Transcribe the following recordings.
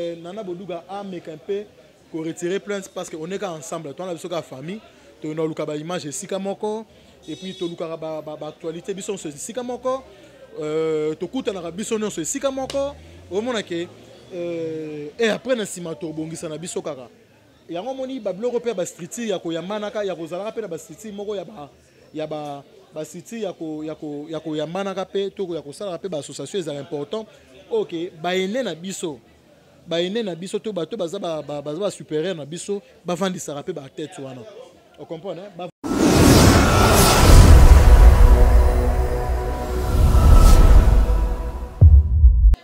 Nana Boduga a mais un peu pour retirer plainte parce qu'on est ensemble. Toi, on a besoin de la famille. Tu as une image de Sikamoko. Et puis, tu as une actualité. Tu as Sikamoko. Tu as une Sikamoko. Et après, on a Bongisa na biso kaka. Et en moni bablo repère ba street ya ko yamanaka ya ko zala pe na ba street moko ya ba street ya ko yamanaka pe to ya ko sala pe ba association est important. OK, ba ene na biso. Ba ene na biso to bato baza ba supérieur na biso ba vandisa pe ba tête wana. On comprend hein?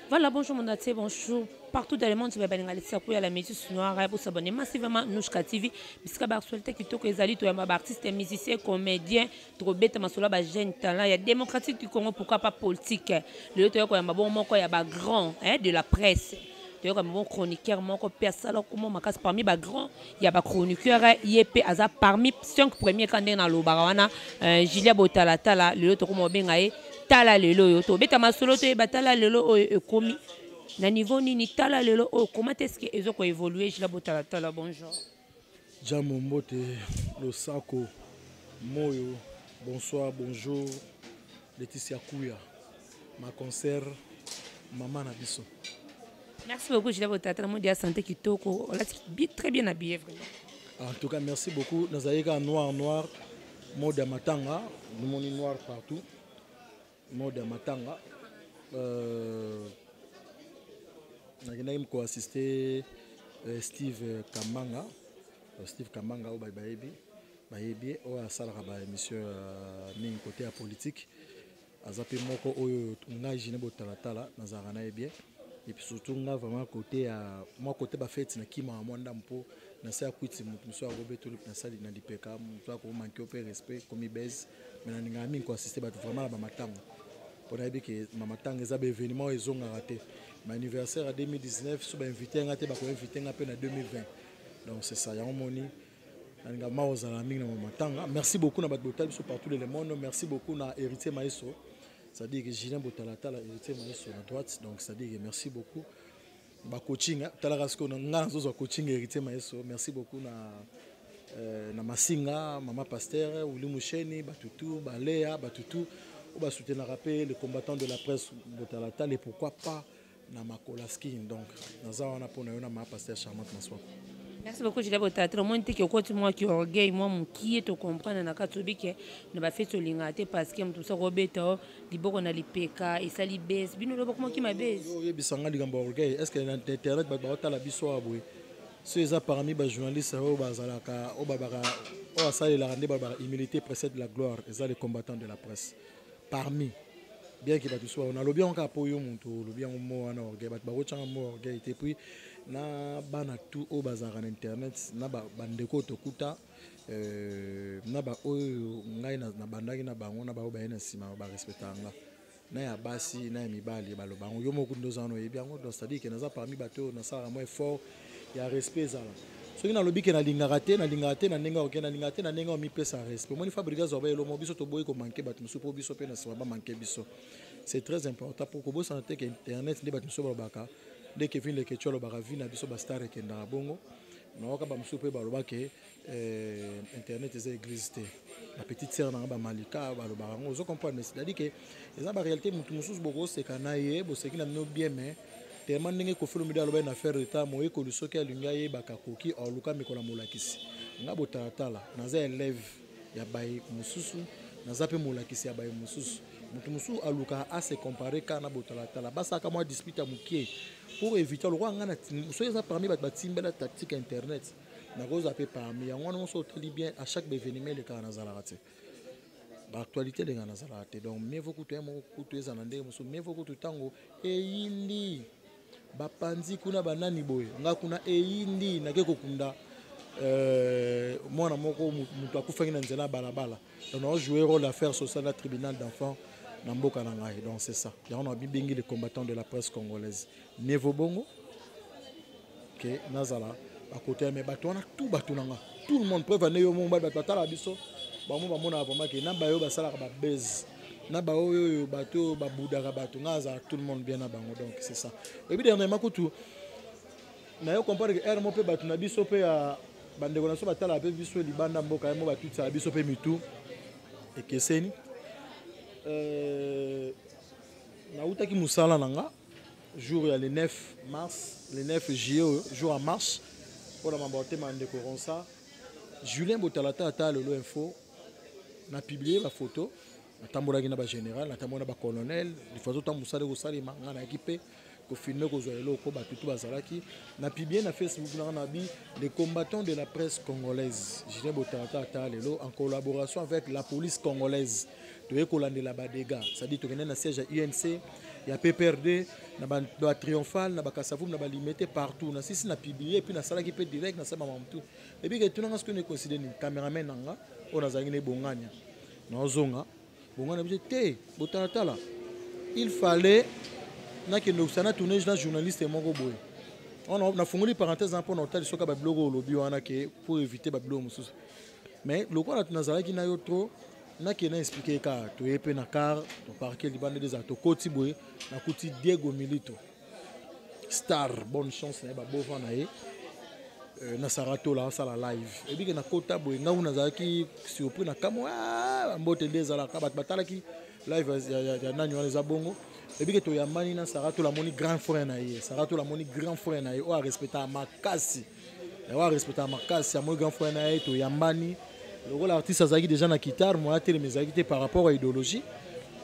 Voilà, bonjour mon athée, bonjour. Partout dans le monde, je vais aller à la métis noire pour s'abonner massivement à Nouchka TV. Puisque la actualité qui toque les alliés, il y a des artistes, musiciens, comédiens, trop bête, ma sola, jeune talent. Il y a démocratique du Congo, pourquoi pas politique. Le il y a des grands de la presse. Il y a des chroniqueurs, parmi les grands, il y a des chroniqueurs, IEP, parmi 5 premiers candidats dans le Barawana, Julia Botalatala, le autre tala lelo yo to beta masolo to batala lelo o ekomi na niveau nini tala lelo o comment est-ce que ezoko évoluer je la botala tala bonjour Jamombote Losako Moyo bonsoir bonjour Laetitia Kouya ma concert maman na biso. Merci beaucoup je la botala tala monde ya santé kitoko très bien habillé vraiment. En tout cas merci beaucoup nazaika noir mode ya matanga nous moni noir partout. Mode matanga nagendaki ko-assister Steve Kamanga oyo bayebi oyo asalaka baémission mingi côté ya politique aza mpe moko oyo ngai jine botalatala nazalaka na ye bien et puis surtout nga vraiment côté ya moi côté bafeti na kima ya mwanda mpo nase ya kwiti moto mosu akobetoli nasali na lipeka moto akomanke mpe respect komi base mais naningaka mingi ko-assister bato vraiment na bamatango. On a dit que ma tante est un événement ils ont raté. Mon anniversaire en 2019, je suis invité à invité en 2020. Donc c'est ça, il y a un moni. Merci beaucoup à Botal sur partout le monde. Merci beaucoup à Héritier Maestro. C'est-à-dire que Julien Botalata, Héritier Maestro à droite. Donc c'est-à-dire que merci beaucoup. Coaching, coaching Héritier Maestro. Merci beaucoup à Massinga, Maman Pasteur, Ouli Moucheni, Batutu, Baléa, Batutu. On va soutenir les combattants de la presse et pourquoi pas na Makolaski. Donc, nous avons un pasteur charmant. Merci beaucoup, je l'ai voté. Tout le monde dit que moi qui orgueil, moi qui est au comprendre na katubi que ne va faire ce lingate parce que tout ça Roberto, liboko na lipeka et ça libes. Bino le comment qui m'a baise. Oui, bisanga ligamba orgueil. Est-ce que l'internet va ba la biso aboué? Ceux qui parmi les journalistes au bazalaka au babara au ça la rendre babara humilité précède la gloire. Et ça les combattants de la presse. Parmi bien qu'il on a le bien encore pour yo monto le bien mo ana orgueil bat ba rochanga mo orgueil et puis na bana tout au bazar en internet na ba bandeko tokuta na ba oyo ngai na bandaki na bango na ba o ba ina sima ba respectanga na ya basi na ya mibali ba lo bango yo moko ndoza no yebi yango donc c'est-à-dire que naza parmi bato na sala mo effort ya respect zala soki na lobi ke na lingaka te na ndenge oke na lingaka te na ndenge omipesa respect moni fabriga zoba elomo biso toboyi komanke bato mosusu po biso mpe na nsima bamanke biso c'est très important pour kobosana te ke internet nde bato mosusu balobaka nde kevin leketio alobaka vi na biso bastar ekendaka bongo naoka bamosusu mpe balobake internet eza église te bapetite sere nanga bamalika balobaka yango ozo comprendre c'est-à-dire ke eza baréalité motu mosusu bokoseka na ye boseki na bino bien mais tellement ndenge kofelo midi aloba na faire retard moye kolusoki alingi ayebaka koki oluka mikolo molakisi nga botalatala naza élève ya baye mosusu naza mpe molakisi ya baye mosusu motu mosusu aluka a se comparer ka na botalatala basaka mwa dispute ya mokie pour éviter lokwa nga na soki eza parmi bato batimbela tactique internet nakozwa mpe parmi yango wana moso otali bien à chaque événement elekaka nazalaka te baactualité elenga nazalaka te donc mieux vaut kutu ya moko kutu eza na ndenge mosusu mieux vaut kutu ntango eyindi bapanzi kuna banani boye nga kuna eyindi nake kokunda mwana moko mutu akufaki na nzela balabala donc on jouer rôle d'affaires sociale à tribunal d'enfants na mboka na ngai donc c'est ça ya on a bibengi les combattants de la presse congolaise Nevo Bongo que nazala à côté mais bato wana tout bato nanga tout le monde preuve ne yo mo bato batala biso ba mo ba mona vraiment que na ba yo basala ba base na ba oyo bato ba budaka bato ngaza tout le monde bien na bango donc c'est ça et puis dernièrement kutu na yo comprendre que air mo pe batu na biso pe ya bande ko na so batala pe biso libanda mboka mo batu tsala biso pe mitu ekeseni na utaki musala nanga jour ya le 9 mars le 9 juillet jour en marche pour la mambote mande ko ronsa Julien Botalata ata le info na publié la photo na tambola na ba général na tambola ba colonel di photo ta musala ko sali manga na équipe ko filmer ko zo eloko ba tutu bazalaki na publié na Facebook na bi les combattants de la presse congolaise Julien Botalata ata lelo en collaboration avec la police congolaise de kolandela ba dégâts ça dit to na siège à UNC il y a PPRD na ba triomphal na ba Kasavu na ba limité partout na sisi na publié puis na sala qui peut direct na sama mamtu et puis que tout na ce que ne considère ni cameraman nanga on a zangine bonganya na ozonga bongana bi te Botalata là il fallait na que nous sana tourner na journaliste moko boy on a fongoli parenthèse pour noter soka ba blogo lobby wana que pour éviter ba blogo mususu mais le quoi na zala ki na yo trop na qui n'a expliqué car tu es pe na car to parquet libande des ato koti boy na kuti Diego Milito star bonne chance na ba bova na ye na sarato la sala live et bien na kota boy nga una zaki surpris na kamo mbote des ala ka batala ki live ya nanyo les abongo et bien to yamani na sarato la moni grand frère na ye sarato la moni grand frère na ye o respecter makasi o respecter makasi ya mo grand frère na ye to yamani. Le rôle artiste azaki déjà na guitare moi a mes activités par rapport à idéologie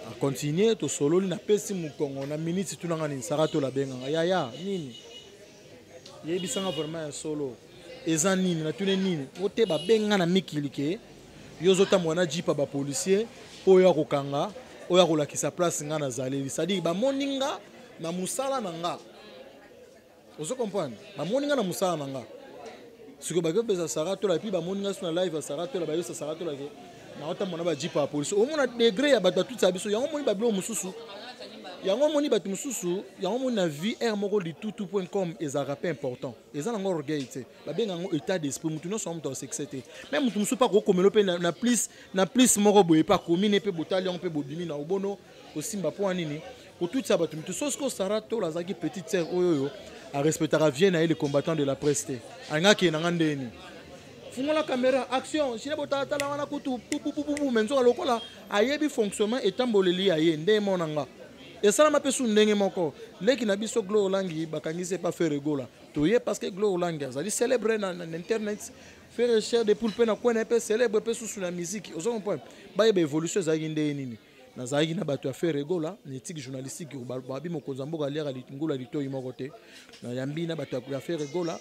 à continuer to solo na pesi mu Congo na minute tu nanga ni sarato la benga ya nini yebisanga vraiment solo eza nini na tune nini ote ba benga na mikilike yozota mwana jipa ba policier oya kokanga oya kolakisa place nga na zaleli c'est-à-dire ba moninga na musala nanga ozo comprendre ba moninga na musala nanga ce que bago pesa sarato la puis ba moninga sur na live sarato la ba yo sarato la na ota mona ba jipa la police au mona degré ya bato tout ça biso yango moni ba blo mususu yango moni bato mususu yango moni na vie air moko litutu.com eza rappel important eza na ngor orgueil te ba benga ngo état d'esprit mutu no so mutu sexete même mutu musu pa ko komelo pe na plus moko boye pa commune pe botali on pe bodimi na obono osimba po nini pour tout ça bato mutu so ce que sarato la zaki petite sœur oyoyo à respecter à Vienne et les combattants de la presse. Angaki nangandeni. Fungo la caméra action. Si les Botalata la wana kutu pou menzo lokola ayebi fonctionnement etamboleli aye nde monanga. Et ça m'a pesu ndenge moko. Leki na biso Glo Olangi bakangise pas faire rigola. Toye parce que Glo Olangi azali célébrer na internet faire recherche de poulpe na kwena pe célèbre pe sous la musique. Ozo comprendre. Ba yeba évolution za yinde nini. Nazaki na bato affaire rigola ni éthique journalistique babi mokonza mboka lera litungula litoyi moko te na yambi na bato affaire rigola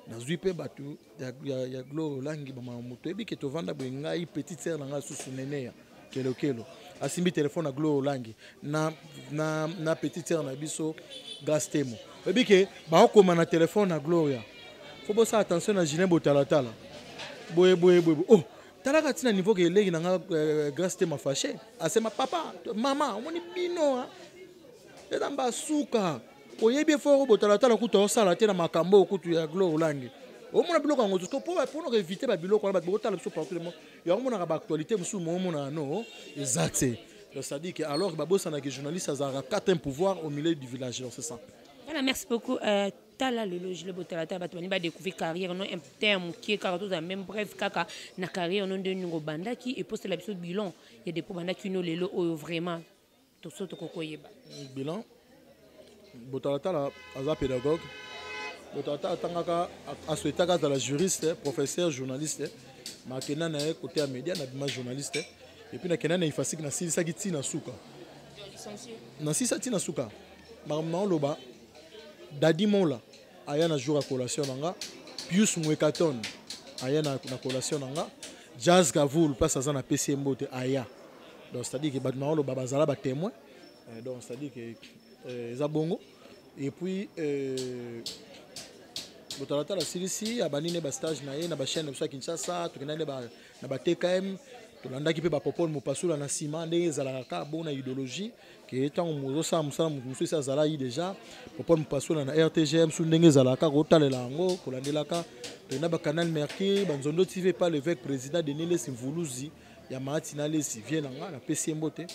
na zuipe bato ya Glo Olangi ba moto ebi ke to vanda bengai petite sœur na nga susu nene ya kelo asimbi téléphone na Glo Olangi na petite sœur na biso gastemo ebi ke ba okoma na téléphone na Gloria faut bossa attention na Julien Botalata boye oh talaka tina niveau que legi nanga grâce te ma fâché asema papa mama omoni bino eza mbasuka oyebi fort Botalata la kuta osala te na makambo okutu ya Glo Olangi omona biloko ngo to pour éviter ba biloko na ba botala biso partout le monde ya omona ba actualité musu mo mona no exact ça dit que alors ba bossa na que journaliste azara quatre pouvoir au milieu du village c'est ça. Voilà, merci beaucoup. Tala le Julien Botalata batoni ba découvrir carrière non un terme qui est caractère dans même bref kaka na carrière non de ngo banda qui et poste la biso bilan il y a des banda qui no lelo vraiment to soto kokoyeba bilan Botalata la aza pédagogue Botalata tangaka a souhaité dans la juriste professeur journaliste makena na côté à média na bima journaliste et puis na kena na ifasik na silisa ki na suka na silisa tina suka maman loba Dadi Mola aya na jour à collation nanga Pius Mwekaton aya na collation nanga Jazz Gavoul passe à na PC Mbote aya donc c'est à dire que badma lo babazala ba témoin donc c'est à dire que zabongo et puis Botalata la silisi abanine ba stage na ye na ba chaîne de Kinshasa tukena na ba TKM tolanda ki pe ba popole mopasula na sima ndenge ezalaka bona idéologie ke etango mozosa musala musu esa zala yi déjà popole mopasula na RTGM su ndenge ezalaka kotalela yango kolandelaka tolanda ba canal Mercure banzondo TV pas l'évêque président de Nele Simvuluzi ya matina lesi vient nanga na pesi mbote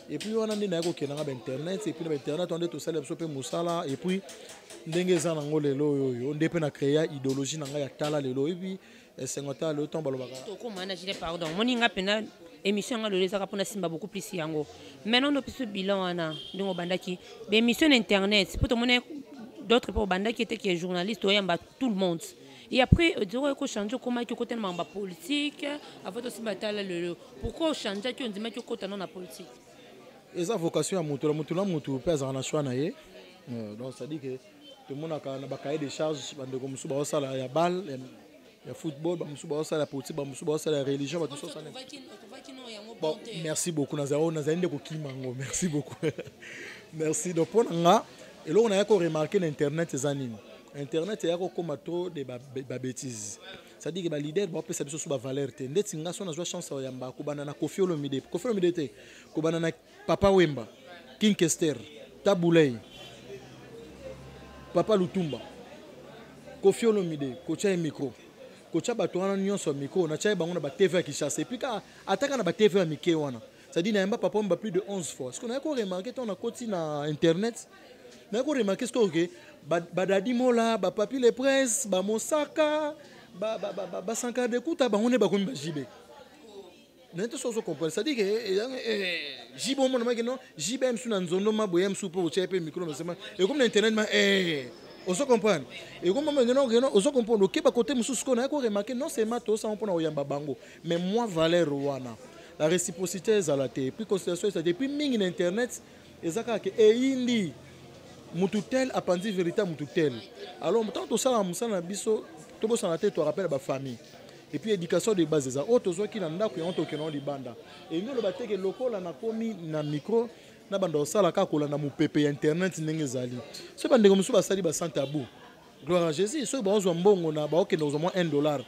et puis on a ndi na ko ke nanga ba internet et puis na internet on est tout ça les so pe musala et puis ndenge za nango lelo yo ndepe na créer idéologie nanga ya tala lelo et puis sengota le temps balobaka to ko mana jile pardon moninga pena émission nga loleza ka pona simba beaucoup plus yango maintenant no piso bilan wana ndingo bandaki be émission internet pour to mona d'autres pour bandaki était qui est journaliste oyamba tout le monde et après dire ko changer comment que côté mamba politique avant aussi batala le pourquoi changer que on dit que côté non na politique et ça vocation à mutu pesa na choix na ye donc ça dit que tout le monde a na ba cahier de charges bande comme sous ba sala ya balle ya football ba musu ba sala politique ba musu ba sala religion ba tout ça bon merci beaucoup nazao nazende ko kimango merci beaucoup merci donc pour nga et là on a remarqué l'internet zanine internet ya ko comme trop de ba bêtises ça dit que ba leader ba pesa biso ba valeur te ndeti nga so na zo chance ya mba ko bana na Koffi Olomide te ko bana na Papa Wemba King Kester Tabulei Papa Lutumba Koffi Olomide ko cha micro ko cha bato wana nyonso micro na cha bango na ba TV qui chasse et puis ka ataka na ba TV ya mike wana ça dit na mba Papa Wemba plus de 11 fois ce qu'on a remarqué on a côté na internet na ko remarqué ce que badadi mola ba papi les princes ba Mosaka ba Sankara de Kuta ba ngone ba ko mba jibe nete so comprendre ça dit que jibo mo na non jibe msu na nzondo maboye msu po chepe micro mesema et comme l'internet ma on se comprend et comme maintenant on se comprend OK ba côté msu ko na ko remarquer non c'est mato ça on pona oyamba bango mais moi valeur wana la réciprocité ezalate puis considération ça depuis mingi na internet ezaka ke indi mutu tel apandi véritable mutu tel alors tant tout ça la musana biso to bo sana te to rappelle ba famille et puis éducation de base ça auto zo ki na ndako ya onto kenon libanda et nous le bateke lokola na komi na micro na bando sala ka kola na mupepe ya internet ndenge zali so bandeko musu basali ba sans tabou gloire à Jésus so ba ozo mbongo na ba okenda ozo moins $1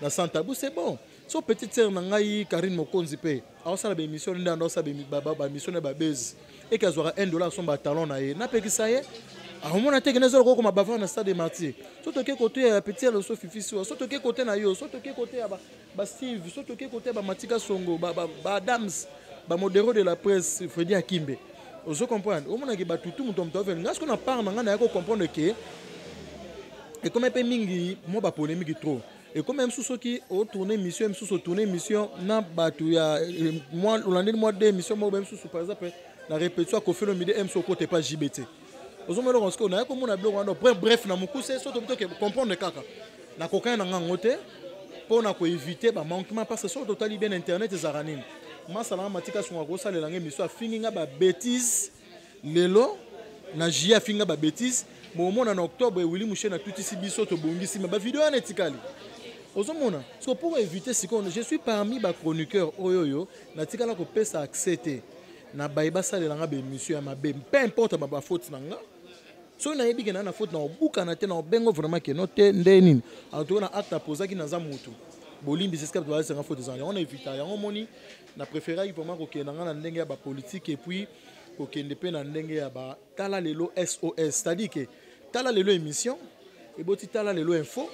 na sans tabou c'est bon so petite sœur na ngai Karine Mokonzi pe a sala ba émission ndando sa ba mission ba base et ka zora $1 son ba talon na ye na pe ki ça ye on a été gagné comme ma bavard dans stade des martyrs. Surtout que côté petit le Sophie surtout que côté na yo, surtout que côté ba Steve, surtout que côté ba Matika Songo, ba Adams, ba modéro de la presse Freddy Akimbe. Vous comprenez? Au moment que ba tout monde tombe venir. Est-ce qu'on a parlé maintenant à comprendre que et comme un peu mingi, moi ba polémique trop. Et comme même sous ceux qui ont tourné mission, même sous tourné mission, na batu ya moi l'année de mission moi même sous par exemple la répétition qu'on fait le midi M sur côté pas JBT. Bref, na mukuse so to comprendre kaka na koka na ngangote pour na ko éviter ba manquement parce que so totali bien internet ezarani masala matika so ngako sala langue miso afinga ba bêtise lelo na jia finga ba bêtise moment en octobre Willy Mouché na tuti sibiso to bongisi ba vidéo na etikali ozomona so pour éviter ce qu'on je suis parmi ba chroniqueurs oyoyo na tikala ko pesa accepter na baiba sala langa be émission ya mabe peu importe ba faute nanga so na yebi na faute na obuka na te na bengo vraiment que note ndeni en tout na acte posa ki na za mutu bolimbi c'est ce que doit être faute des on a évité yango moni na préférer vraiment ko kenanga na ndenge ya ba politique et puis ko kende pe na ndenge ya ba tala lelo SOS c'est-à-dire que tala lelo émission et boti tala lelo info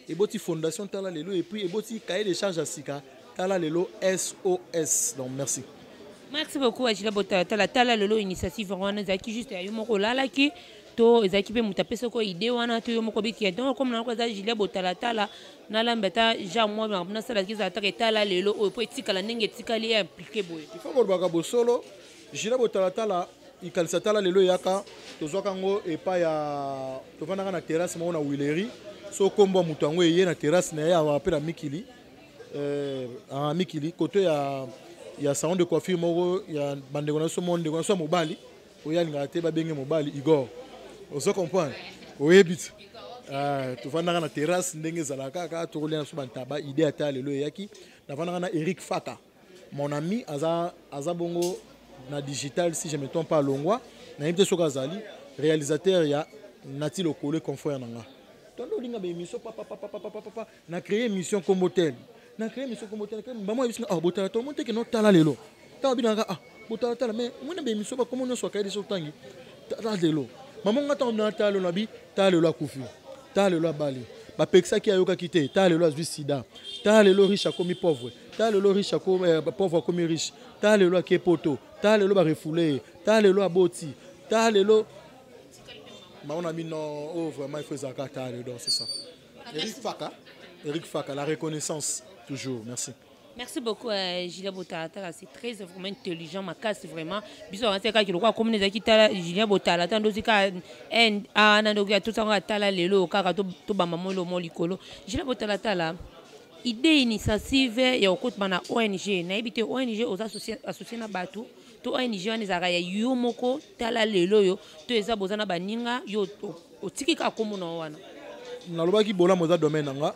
et boti fondation tala lelo et puis et boti cahier de charges à sika tala lelo SOS donc merci. Merci beaucoup Ajila Bota tala lelo initiative wana zaki juste ayo moko lala ki to ezaki pe mutapesa ko idée wana to yo moko biki donc comme na ko za Ajila Bota tala na lambeta ja moi na sala ki za tala lelo o po etikala ndenge etikali ya impliqué boye il faut ko baka bo solo Ajila Bota tala ikalisa tala lelo yaka to zoka ngo e pa ya to vanda na terrasse mo na Wileri so kombo mutu ngo ye na terrasse na ya wa pe na Mikili Mikili côté ya salon de coiffure moko ya bandeko na so monde ko so mobali oyalinga te ba benge mobali Igor ozo comprendre oyebit to vanda na terrasse ndenge zalaka ka to kolena so bantaba idée ata lelo yaki na vanda na Eric Faka mon ami aza bongo na digital si je me trompe pas longwa na yimte so kazali réalisateur ya Nati Lokole confrère nanga tondo linga be émission papa na créer émission comme hôtel na créer émission comme hôtel maman yebisina botala to monte ke no tala lelo ta binanga botala mais mona be émission ba comme no so kaide so tangi tala lelo maman ngata on tala na bi tala lelo akufi tala lelo bali bapekisa ki ayoka kite ta lelo azwi sida ta lelo riche akomi pauvre ta lelo riche akomi pauvre akomi riche ta lelo ake poto ta lelo barefoule ta lelo aboti ta lelo maona mino oh vraiment il faut zaka ta lelo c'est ça. Eric Faka, la reconnaissance toujours merci. Merci beaucoup, Julien Botalata. C'est très vraiment intelligent. Ma casse vraiment. Bisous, on sait qu'il y a comme les acquittés, Julien Botalata. Nous disons que tout ça, tala lelo, car tout bamamo le molicolo. Julien Botalata là. Idée initiative ya okot bana ONG. Na ibite ONG aux associés na batu. To ONG on ezaka ya yo moko tala lelo yo. To eza bozana baninga yo otiki ka komuna wana. Na loba ki bola moza domaine nga.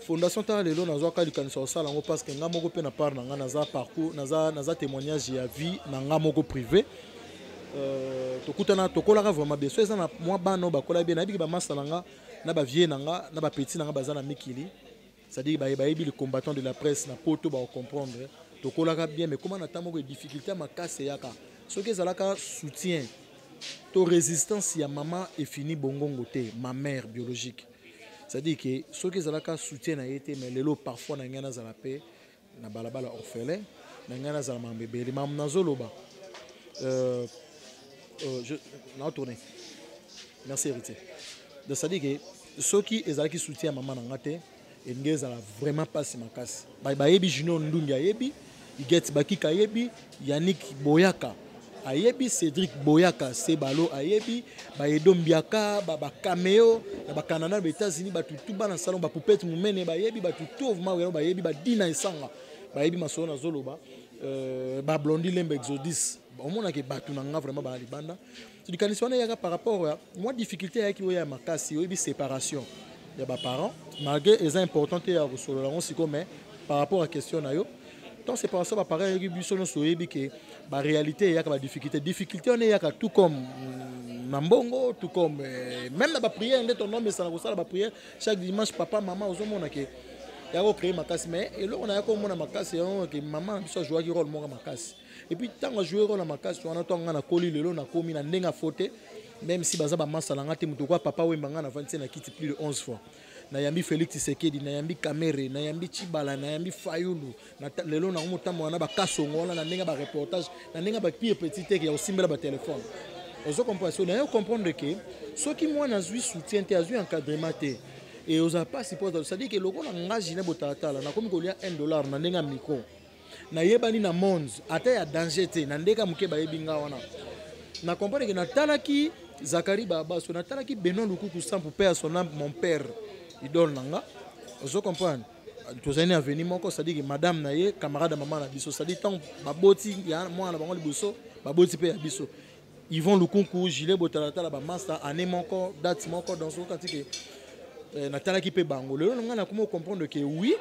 Fondation ta lelo nazwa ka likanisa osala ngo parce que nga moko pe na part na nga naza parcours naza témoignage ya vie na nga moko privé tokutana tokolaka vraiment bien so eza na mwa bano bakola bien nayebi ba masala nga na ba vie na nga na ba petit na nga baza na mikili c'est-à-dire bayebi les combattants de la presse na poto ba comprendre tokolaka bien mais comment na tamo ko difficulté makase yaka soki ezalaka soutien to résistance ya maman est fini bongongo te ma mère biologique. C'est-à-dire que ceux qui ont soutien a été mais les lots parfois n'a rien à la paix na balabala orphelin n'a rien à la bébé les mam nazoloba je n'a tourné merci héritier donc c'est-à-dire que ceux qui ont soutien maman n'a ngate et n'gez a vraiment pas si makasi ba yebi junior ndungi yebi iget baki kayebi Yannick Boyaka ayebi Cédric Boyaka Sebalo ayebi ba Edombiaka ba cameo ba Canada ba États-Unis ba tutu ba na salon ba poupette mumene ba yebi ba tutu ba yebi ba dina esanga ba yebi masolo na zoloba ba blondi lembe exodus on mona ke batu na nga vraiment ba libanda tu dikanisi wana yaka par rapport à moi difficulté yaki oya makasi oyebi séparation ya ba parents malgré les importants ya resolo la on siko mais par rapport à question na yo donc c'est pas ça va pareil avec biso no soyebi que la réalité il y a des difficultés on est y a tout comme Nambongo tout comme même dans la prière on ton nom mais ça na la prière chaque dimanche papa maman aux hommes on a que y a créé ma casse mais et là on a comme on a ma casse que maman biso jouer qui rôle mon ma casse et puis tant on jouer rôle ma casse on a tant on a collé le on a commis na ndenga faute même si baza ba masala ngate muto kwa papa wembanga na 25 na kiti plus de 11 fois na yambi Félix Tshisekedi na yambi Kamere na yambi Chibala na yambi Fayulu na lelo na mutambo wana ba kasongo na ndenga ba reportage na ndenga ba pire petit que ya osimbela ba téléphone ozo comprendre na yo comprendre que ceux qui moi na zui soutien te azui encadrement te et oza pas suppose ça dit que loko na ngaji na botata na komi ko lia $1 na ndenga micro na yebani na monde ata ya danger te na ndeka muke ba yebinga wana na comprendre que na talaki Zakari Baba so na talaki Benoît Lukuku sans pour père son âme mon père idole nanga ozo comprendre tous années à venir moko ça dit que madame naye camarade maman na biso ça dit tant baboti ya moi na bango liboso baboti pe ya biso ils vont Lukuku gilet botalata la ba master année moko date moko dans ce cas que na talaki pe bango le nanga na comment comprendre que oui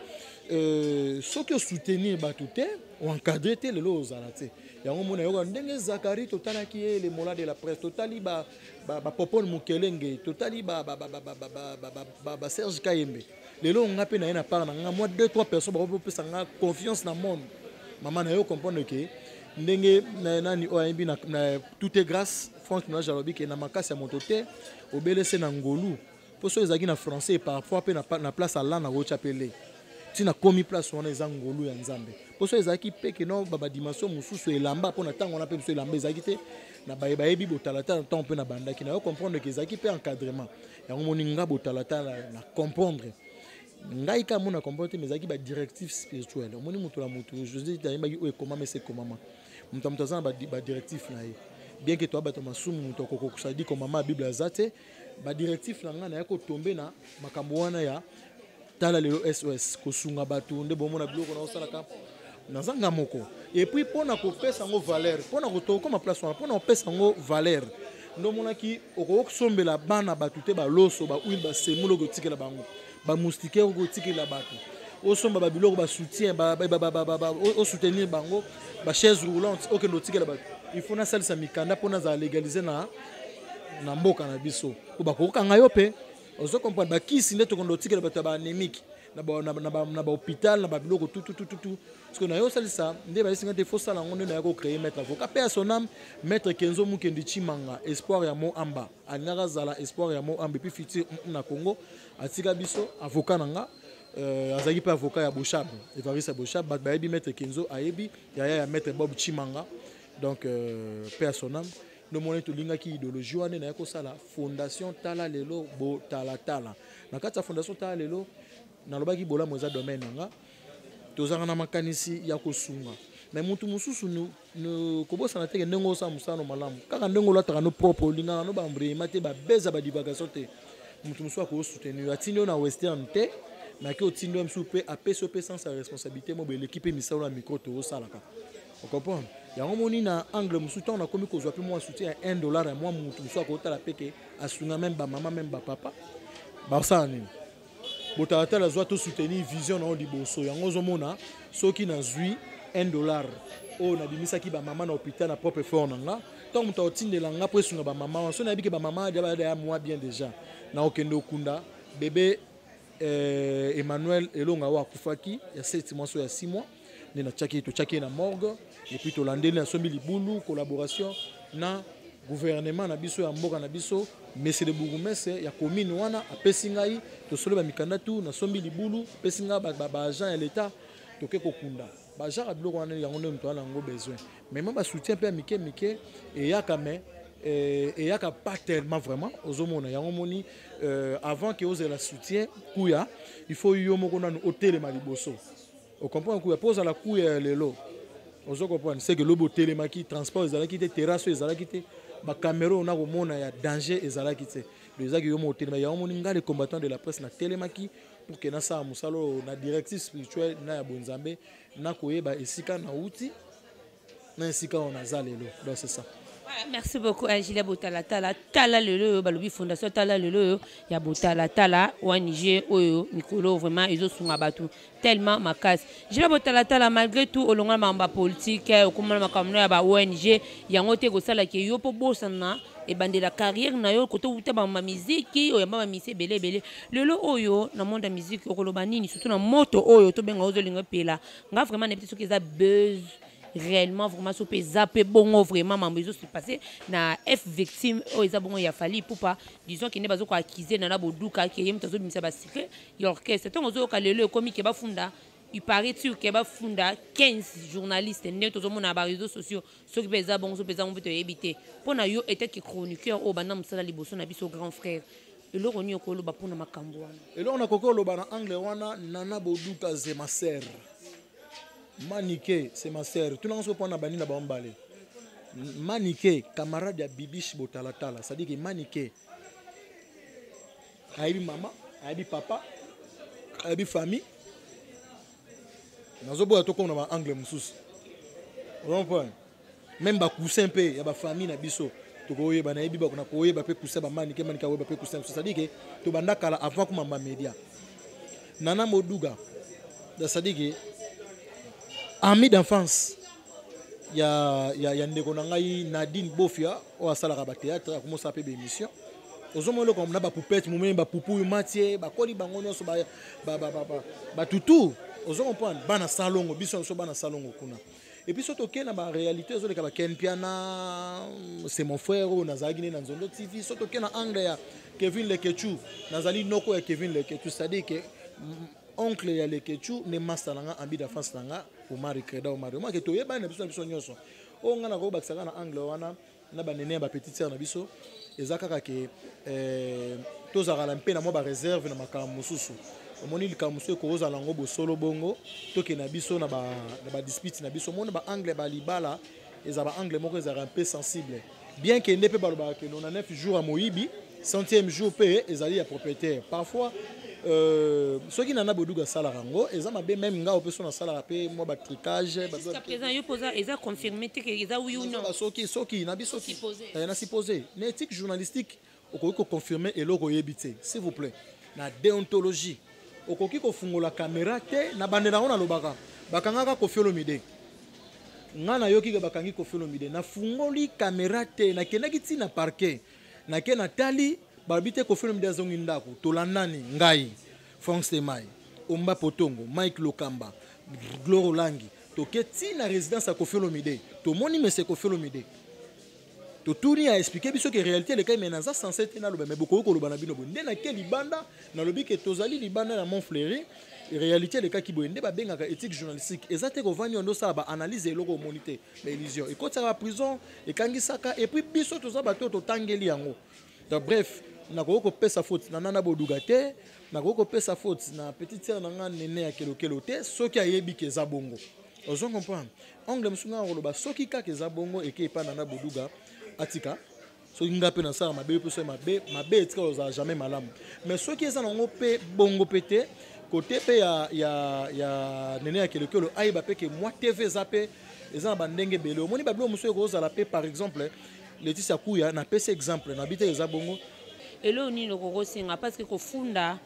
ceux qui soutenir batute ou encadrer te le lo zalate yango mona yoko ndenge Zakari totalaki les mola de la presse totali ba popon mukelenge totali ba Serge Kayembe lelo ngape na ena par na moi 2-3 personnes ba pesa nga confiance na monde maman na yo comprendre que ndenge nani oyembi na tout est grâce Franck na jalobi que na makasi ya motote obelese na ngolu pour ceux qui na français parfois pe na place à la na rochapele tina komi place wana eza ngolu ya nzambe poso ezaki pe ke no baba dimension mususu elamba pona tango na pe mususu elamba ezaki te na bayebi botalata na temps pe na bandaki na yo comprendre que ezaki pe encadrement yango moninga botalata na comprendre ngai ka mona comprendre mais ezaki ba directif spirituel moni mutu la mutu je dis tayemba ki o comment mais c'est comment mutu mutazana ba directif na ye bien que toi bato masumu mutu kokoko ça dit comme maman bible azate ba directif na nga na yako tomber na makambo wana ya tala lelo SOS kosunga batu nde bomona biloko na osalaka nazanga moko et puis pona ko pesa ngo valeur pona ko to comme place wana pona pesa ngo valeur ndo mona ki oko sombela bana batu te ba loso ba uil ba semulo go tikela bango ba moustique go tikela batu o somba ba biloko ba soutien ba o soutenir bango ba chaise roulante o ke ndo tikela batu il faut na salisa mikanda pona za légaliser na mboka na biso ko ba ko kanga yo pe ozo comprendre ba kisi ndeto kondo tikela bato ba anémique na ba hôpital na ba biloko tout parce que na yo salisa ndé ba singa te faut sala ngone na ko créer maître avocat pe à son âme maître Kenzo Mukendi Chimanga espoir ya mo amba angaka zala espoir ya mo amba puis futur na Congo atika biso avocat nanga azaki pe avocat ya Bochab Evariste Bochab ba yebi maître Kenzo ayebi ya maître Bob Chimanga donc pe à son âme no moni to linga ki idéologie wana na ko sala fondation tala lelo bo tala na kati ya fondation tala lelo na lobaki bola moza domaine nga tozanga na makanisi ya kosunga mais mutu mususu no kobosa na teke ndengo sa musano malamu kaka ndengo lataka no propre linga no bambre mate ba beza ba divagation te mutu musu ko soutenir atindi na western te mais ki otindi msu pe apesopé sans sa responsabilité mo be l'équipe misalo na micro to salaka on comprend yango moni na angle musu ton na komi kozwa pe moi soutien à $1 à moi mutu musu ko tala peke asunga même ba maman même ba papa ba sani botata la zwa to soutenir vision na liboso yango zomona soki na zui $1 o na bimisaki ba maman na hôpital na propre fort nanga tant muta otindela nga po esunga ba maman so na biki ba maman ya moi bien déjà na okende okunda bébé Emmanuel Elonga wa kufaki ya 7 mois so ya 6 mois ni na tchaki na morgue et puis to landeli na sombi libulu collaboration na gouvernement na biso ya mboka na biso monsieur le bourgmestre ya commune wana apesi ngai to solo ba mikanda tu na sombi libulu apesi nga ba agent ya l'état to ke kokunda ba jara biloko wana yango nde mto wana ngo besoin mais même ba soutien pe mike et ya kame et ya ka pas tellement vraiment ozomona yango moni avant que ose la soutien kuya il faut yo moko na hôtel ma liboso on comprend kuya pose la kuya lelo ozo comprendre c'est que lobo télémaki transport ezalaki te terrasse ezalaki te ba caméra on a komona ya danger ezalaki te les aki yo mo hôtel mais yango moni nga les combattants de la presse na télémaki pour que na sa musalo na directrice spirituelle na ya bonzambe na koyeba esika na uti na esika on azal lelo donc c'est ça. Merci beaucoup Angela Botala Tala lelo balobi fondation Tala lelo ya Botala Tala ONG oyo Mikolo vraiment ils sont abatu tellement makas Angela Botala Tala malgré tout olonga mamba politique okomana makamno ya ba ONG yango te ko sala ke yo po bosana e bande la carrière na yo koto uta ba musique oyo ba mise belé lelo oyo na monde musique okoloba nini surtout na moto oyo to benga ozolinga pela nga vraiment ne petit soki za buzz réellement vraiment so pe zapper bongo vraiment mambezo se passer na F victime o eza bongo ya fali pour pas disons qu'il ne bazo ko accuser na boduka ki yem tazo bimisa ba secret l'orchestre tant ozo ka lelo komi ke ba funda il paraît-il que ba funda 15 journalistes ne tozo mona ba réseaux sociaux so ki peza bongo so peza mo peut éviter pona yo était que chroniqueur o bana msala liboso na biso grand frère elo roni okolo ba pona makambo wana elo na kokolo bana anglais wana nana boduka ze ma sœur Maniké, c'est ma sœur. Tout le monde se prend à Banina Bambale. Maniké, camarade de Bibiche Botalatala. Ça dit que Maniké, aïbi maman, aïbi papa, aïbi famille. Nous avons tout comme en anglais moussous. Vous comprenez? Même ba coussin pe, y a ba famille na biso. To goye ba na aïbi ba na koye ba pe coussin ba Maniké Manika ba pe coussin. Ça dit que to banda kala avant comme ma média. Nana Moduga. Ça dit que ami d'enfance ya ndeko na ngai Nadine Bofia o asala ba théâtre a commencé à faire des émissions ozomolo comme na ba poupette mumene ba pupu matie ba koli bango nyonso ba tutu ozo comprendre bana salongo biso so bana salongo kuna et puis surtout que na ba réalité ozo le ka ba Ken Piana c'est mon frère o nazagi na Nzondo TV surtout que na angle ya Kevin Lekechu nazali noko ya Kevin Lekechu c'est-à-dire que oncle ya Lekechu ne masalanga ambi d'enfance nanga Omar Kreda Omar moi que toyeba na biso nyonso o ngana ko bakisaka na angle wana na ba nene ba petite sœur na biso ezaka ke tozaka la mpe na mo ba réserve na makambo mususu omoni likamuso ko ozala ngo bo solo bongo toke na biso na ba dispute na biso mona ba angle ba libala ezaba angle moko ezaka un peu sensible bien que ne peut pas ba ke 9 jours à Moyibi 100e jour pe ezali ya propriétaire parfois ceux qui n'ont pas de salarango, ils ont même nga opération na salara pe moi ba tricage jusqu'à présent yo posa ils ont confirmé que ils ont oui ou non soki na biso na supposé l'éthique journalistique okoki confirmer eloko yebité s'il vous plaît na déontologie okoki ko fungola caméra te na bandela ona lobaka bakangaka ko Olomide ngana yoki ke bakangi ko Olomide na fungoli caméra te na kenaki ti na parquet na ke na tali babite ko Olomide azongi ndako tolandani ngai France Temai Omba Potongo, Mike Lokamba, Gloro Langi, toke tina résidence à Koffi Olomide, to moni mais c'est Koffi Olomide. To tourni a expliqué biso que réalité les cas menaza censé tena loba mais beaucoup ko loba na bino bonde na ke libanda na lobi ke tozali libanda na Montfleury réalité les cas qui boende ba benga éthique journalistique ezate ko vani ondo sa ba analyse eloko monité mais illusion et quand ça va prison et kangisaka et puis biso toza bato to tangeli yango. Donc bref, na ko pesa faute na Nana Boduga te, na ko pesa faute na petite sœur na nga Nene ya Kelokelo te, soki ayebi ke za bongo. Vous comprenez? Angle musunga ngoloba soki ka ke za bongo et ke pa Nana Boduga atika soki ngape na sala mabe pe so mabe etika oza jamais malamu. Mais soki eza nango pe bongo pété côté pe ya Nene ya Kelokelo ayeba pe ke moi TV zape eza na bandenge bele. Omoni bablo muso ko za la pe par exemple Laetitia Kouya na pese exemple na bité eza bongo. Et là, on est au Singa parce que Kofunda,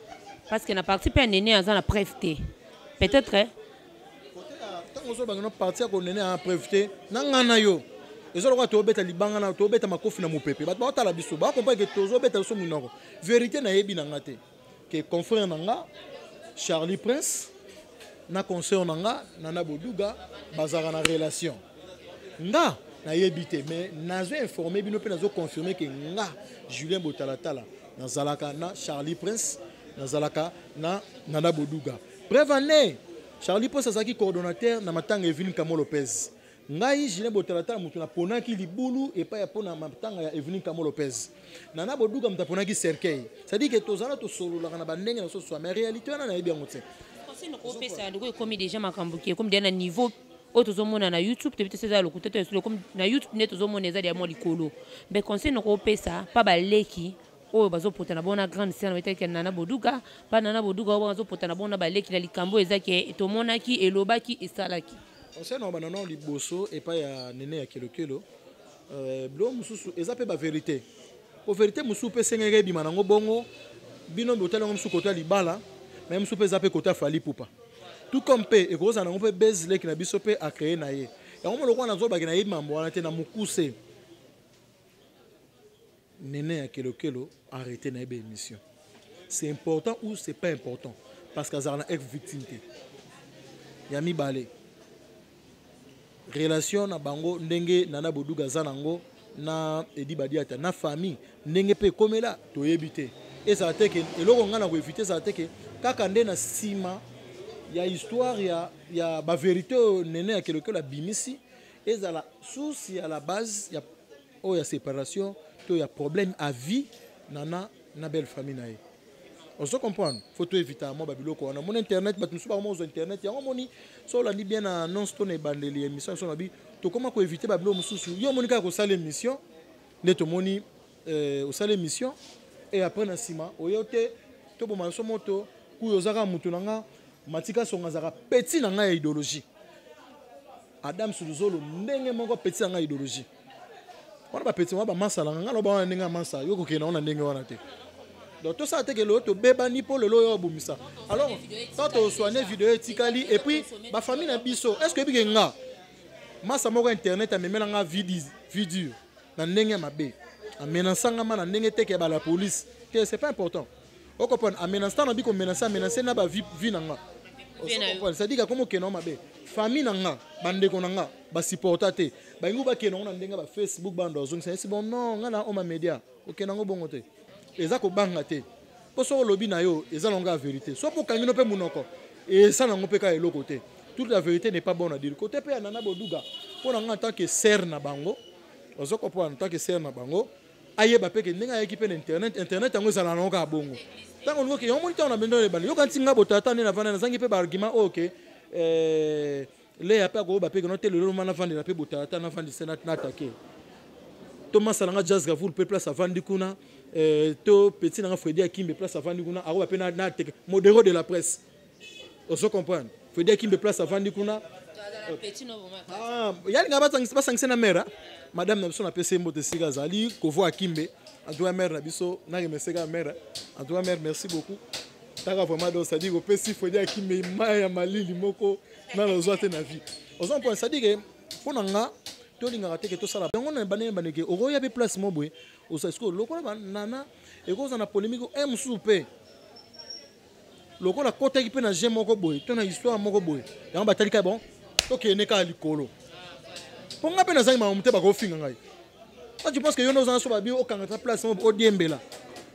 parce que na participé à Nene à la préfecture. Peut-être. Tant que nous partir à Nene à la préfecture, n'angana yo. Les autres to beta libanga na to beta makofi na mopepe. Ba ta la biso. Ba comprendre que tozo beta so munoko. Vérité na yebi na ngate. Que confrère nanga Charlie Prince na conseil nanga Nana Boduga bazara na relation. Nga na yebité mais nazo informé bino pe nazo confirmer que nga Julien Botalatala na zalaka na Charlie Prince na zalaka na Nana Boduga prévané Charlie Prince azaki coordonnateur na matanga Evelyn Kamo Lopez ngai Julien Botalatala mutu na ponaki libulu et pas ya pona matanga ya Evelyn Kamo Lopez Nana Boduga mutaponaki cercueil ça dit que tozala to solo la na bandenge na so so mais réalité na yebi yango te conseil no ko pesa ndiko comme déjà makambuki comme d'un niveau autozomona na YouTube te bitese le côté comme na YouTube net ozomona eza dia mo likolo mais conseil no ko pesa pa baleki oyo bazopota na bona grande sœur meteke Nana Boduga pa Nana Boduga oyo bazopota na bona baleki na likambo ezaki tomonaki elobaki esalaki conseil no banana liboso et pas ya Nene ya Kelokelo blo mususu eza pe ba vérité po vérité musu pe sengere bi manango bongo bino botala ngom su kota libala même su pe za pe kota fali pupa. Tout comme pe et gros on peut baiser qui na biso pe a créer na ye et on le na zo ba na ye mambo na te na mukuse Nene ya Kelokelo arrêter na be émission c'est important ou c'est pas important parce que azarna est victime ya mi balé relation na bango ndenge Nana Boduga zanango na Edi Badiata na famille ndenge pe komela to yebité et ça te que eloko ngana ko éviter ça te que kaka nde na sima ya histoire ya ba vérité Nene ya Kelokelo la bimisi et ça la source à la base ya o ya séparation to ya problème à vie nana na belle famille na ye on se comprend faut tout éviter moi babiloko on a mon internet bat musu ba mo internet ya moni so la ni bien na non stone bandeli émission so na bi to comment ko éviter babilo mususu yo monika ko sala émission ne to moni au sala émission et après na sima oyote to bo manso moto ku yozaka mutu nanga matika songa zaka petit nanga ya idéologie Adam Suluzolo ndenge moko petit nanga idéologie on ba petit on ba masala nga lo ba ndenge masa yoko ke na on ndenge wana te donc tout ça te que l'autre beba ni pour le loyo bomisa alors quand on soigne vidéo etikali et puis ba famille na biso est-ce que bi nga masa moko internet amemela nga vidéo na ndenge mabe amenansanga na ndenge te ke ba la police que c'est pas important on comprend amenansa na bi ko menacer na ba vie na nga ça dit que comme que non mabe famille na nga bandeko na nga ba supporter te ba ngu ba ke non na ndenge ba Facebook bando zong c'est bon non nga na o ma media OK nango bongo te eza ko banga te po so lobi na yo eza longa vérité so po kangino pe munoko et ça nango pe ka eloko te toute la vérité n'est pas bonne à dire côté pe Nana Boduga pour en tant que sœur na bango ozo ko en tant que sœur na bango ayeba pe ke ndinga équipe internet ngo za na longa bongo tango ngo ke yo monita na bendo le bali yo kanti nga botata ne na vana na zangi pe ba argument OK le ya pe ko ba pe que no te le mana vandi na pe botata na vandi senat na attaquer Thomas Salanga Jazz Gavoul pe place avant dikuna to petit na Freddy Akimbe place avant dikuna aro ba pe na modéro de la presse on se comprend Freddy Akimbe place avant dikuna petit no yali nga ba sanction na mera madame na biso na PC mbote siga zali ko vo Akimbe en tout cas mère na biso na remercier ga mère en tout cas mère merci beaucoup taka vraiment donc ça dit ko PC Freddy Akimbe maya malili moko na lozoate na vie on se comprend ça dit que ponanga to linga te ke to sala bango na banene baneke oro ya be place mobwe o sa sko lokola nana e ko na polémique musu pe lokola kota ki pe na jeu moko boy to na histoire moko boy yango batali ka bon to kene ka likolo ponga pe na zangi ma mute ba ko finga ngai je pense que yo no zanso ba bi o kanga place mo o diembela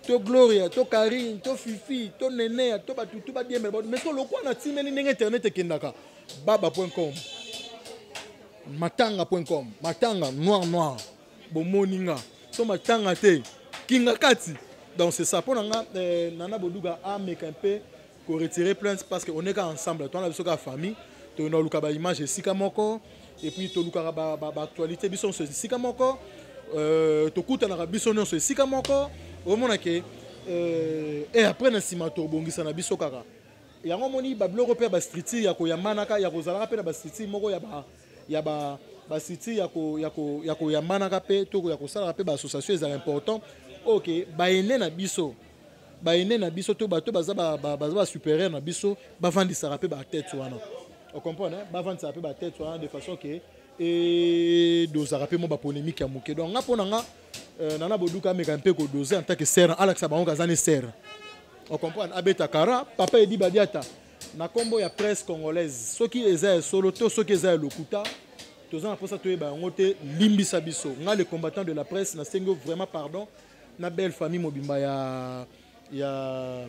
to Gloria to Karine to Fifi to Nene to batutu ba diembela mais so lokwa na timeli ndenge internet kendaka baba.com matanga.com matanga noir bomoninga so matanga te kinga kati donc c'est ça pour nana boduga a meka un peu ko retirer plainte parce que on est ensemble toi na biso ka famille to na luka ba image sika moko et puis to luka ba actualité biso so sika moko to kuta na biso no so sika moko au mona ke et après na sima to bongisa na biso kaka yango moni ba bloko pe ba street ya ko yamanaka ya ko zalaka pe na ba street moko ya ba city ya ko yamanaka pe to ya ko sala pe ba association est important OK ba ene na biso to bato baza supérieur na biso ba vandisa pe ba tête wana on comprend hein ba vandisa pe ba tête wana de façon que et dosera pe mo ba polémique ya moké donc nga pona nga nana boduka meka un peu ko doser en tant que serre Alexa bango kazane serre on comprend abeta kara papa edi badiata na kombo ya presse congolaise soki eza solo to soki eza lokuta tozana posa to ba ngote limbisa biso nga le combattant de la presse na sengo vraiment pardon na belle famille mobimba ya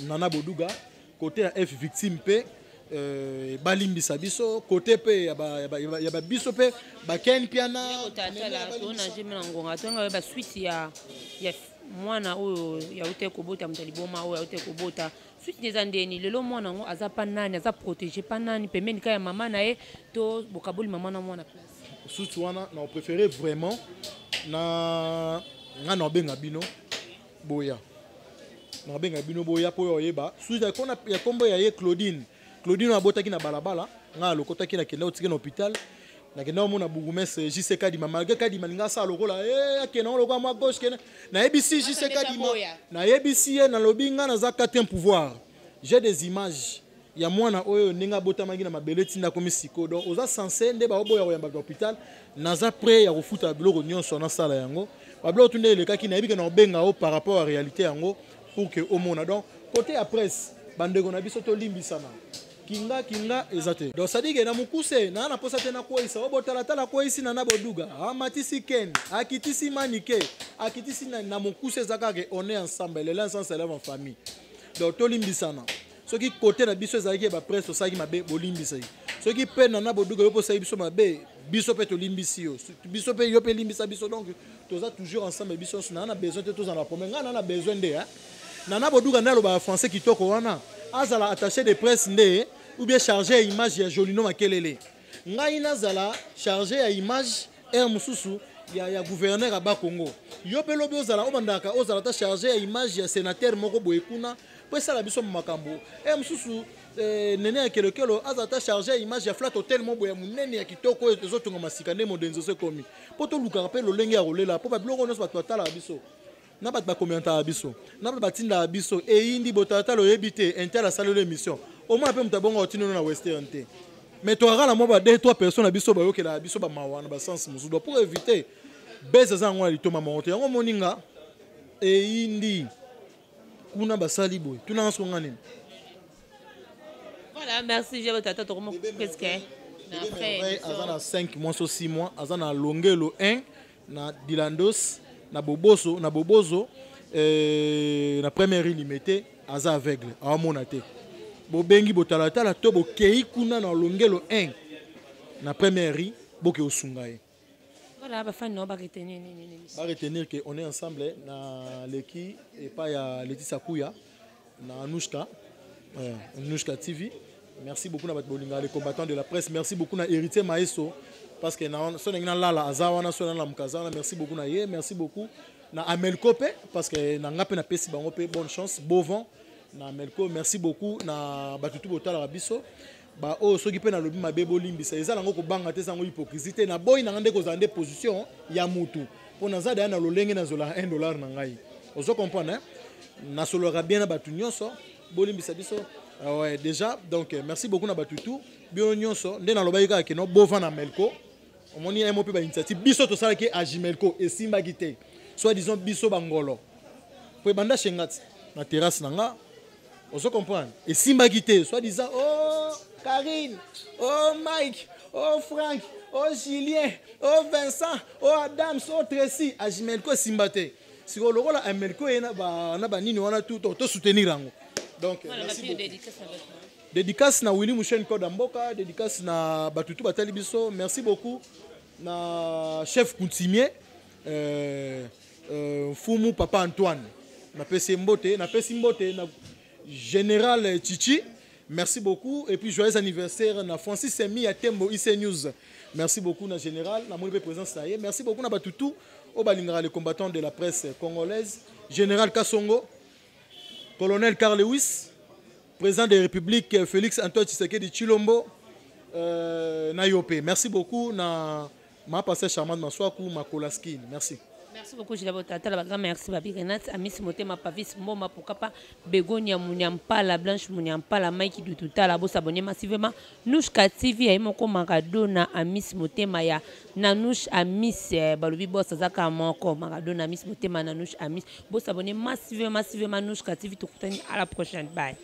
nana boduga côté ya F victime pe balimbisa biso côté pe ya ba biso pe ba ken piana tala to na jimela ngonga to nga ba suite ya mwana oyo ya ute kobota mtali boma oyo ya ute kobota suite des andeni lelo mwana ngo aza pa nani aza protéger pa nani pembeni ka ya mama na ye to bokaboli mama na mwana place suite wana na préféré vraiment na nga benga bino boya na benga bino boya po oyeba suite ya kombo ya ye Claudine abotaki na balabala nga lokotaki na kenda otiki na hôpital na kenda mona bougumès JC Kadima malgré Kadima ninga sa lokola akena lokwa ma gauche kena na ABC JC Kadima na ABC na lobinga na za 4e pouvoir j'ai des images ya mwana oyo ninga botamaki na mabeleti na komi siko donc oza censé nde ba oboya koyamba hôpital na za prêt ya kofuta biloko nyonso na sala yango ba biloko tunde lekaki na yebika na obenga o par rapport à réalité yango pour que au mona donc côté ya presse bandeko na biso to limbisana kinga ezate donc ça dit que na mukuse na posa te na koisa obotala tala koisi na boduga amatisi ken akitisi manike akitisi na mukuse zaka que on est ensemble les ensemble c'est en famille donc to limbisana ce qui côté na biso ezaki ba presse osaki mabe bolimbisa ce qui pe na boduga yo posa biso mabe biso pe to limbisi yo biso pe yo pe limbisa biso donc toza toujours ensemble biso na besoin te tous en la promesse na besoin de hein na boduga na lo ba français kitoko wana azala attaché de presse nde ou bien chargé image ya Jolino Makelele ngai nazala chargé ya image mususu ya gouverneur à Congo yo pe lobi ozala obandaka ozala ta chargé ya image ya sénateur moko boye kuna po sala biso makambo mususu nene ya kelokelo azala ta chargé ya image ya flat hotel mo boye munene ya kitoko ezotunga masika nde modenzo se komi po to luka pe lolenge ya rolela po ba biloko nyonso bato batala biso na bat ba commentaire biso na bat batinda biso indi botata lo yebite intel a salé l'émission au moins pe mutabonga otino na western te mais to ara la mo ba 2-3 personnes na biso ba yokela biso ba mawana ba sens musudo pour éviter beza za ngwa litoma monte yango moninga indi kuna basali boy tuna nso ngani voilà merci je tata to comment qu'est-ce que après azana 5 mois so 6 mois azana longelo 1 na Dilandos na boboso na bobozo na première illimité aza aveugle amona te bobengi botalatala to bokei kuna na longelo 1 na première ri boke osungaye voilà ba fan no ba retenir que on est ensemble na leki et pas ya Laetitia Kuya na Anushka TV merci beaucoup na bat bolinga les combattants de la presse merci beaucoup na héritier Maeso parce que na sonengina lala azawana sonana mukazana merci beaucoup na ye merci beaucoup na Amelko pe parce que na ngape na pesi bango pe bonne chance beau vent na Amelko merci beaucoup na batutu botala biso ba o soki pe na lobi mabe bolimbisa ezala ngo ko banga te sango hypocrisie na boy na ngande ko zande position ya mutu pour na zada na lolenge na zola $1 na ngai ozo comprendre hein na solora bien na batu nyonso bolimbisa biso ouais déjà donc merci beaucoup na batutu bio nyonso nde na lobayika ke no bova na Melko omoni emo pe ba initiative biso to sala ke ajimelko esimba kite soit disons biso bangolo po banda shengati na terrasse nanga On se comprend. Et Simba Guité, soit disant, oh Karine, oh Mike, oh Frank, oh Julien, oh Vincent, oh Adams, oh Tracy, Ajimelko Simbate. Si on le rôle à Melko, on a tout soutenir. Donc, merci beaucoup. Dédicace na Willy Mouchen Kodamboka, dédicace na Batutu Batali Biso, merci beaucoup. Na chef coutumier, Fumu Papa Antoine, na PC Mbote, na Général Chichi, merci beaucoup. Et puis joyeux anniversaire na Francis Semi à Tembo IC News. Merci beaucoup na Général, na mon présence ça y est. Merci beaucoup na Batutu, au Balingara les combattants de la presse congolaise, Général Kassongo, Colonel Carl Lewis, président de la République Félix Antoine Tshisekedi Chilombo, Nayope. Merci beaucoup na ma passé charmante Maswaku Makolaski. Merci. Merci beaucoup, je merci, Babi Renat, Amis Motema Pavis, Moma Pokapa, Begonia Mouniampala, Blanche Mouniampala, Mike Dututa, Bo s'abonner massivement. Nouchka TV, Aimoko Maradona, Amis Motema ya, Nanouche Amis, Balubi Boss, Zaka Moko, Maradona, Amis Motema, Nanouche Amis, Bo s'abonner massivement, Nouchka TV, tout à la prochaine. Bye.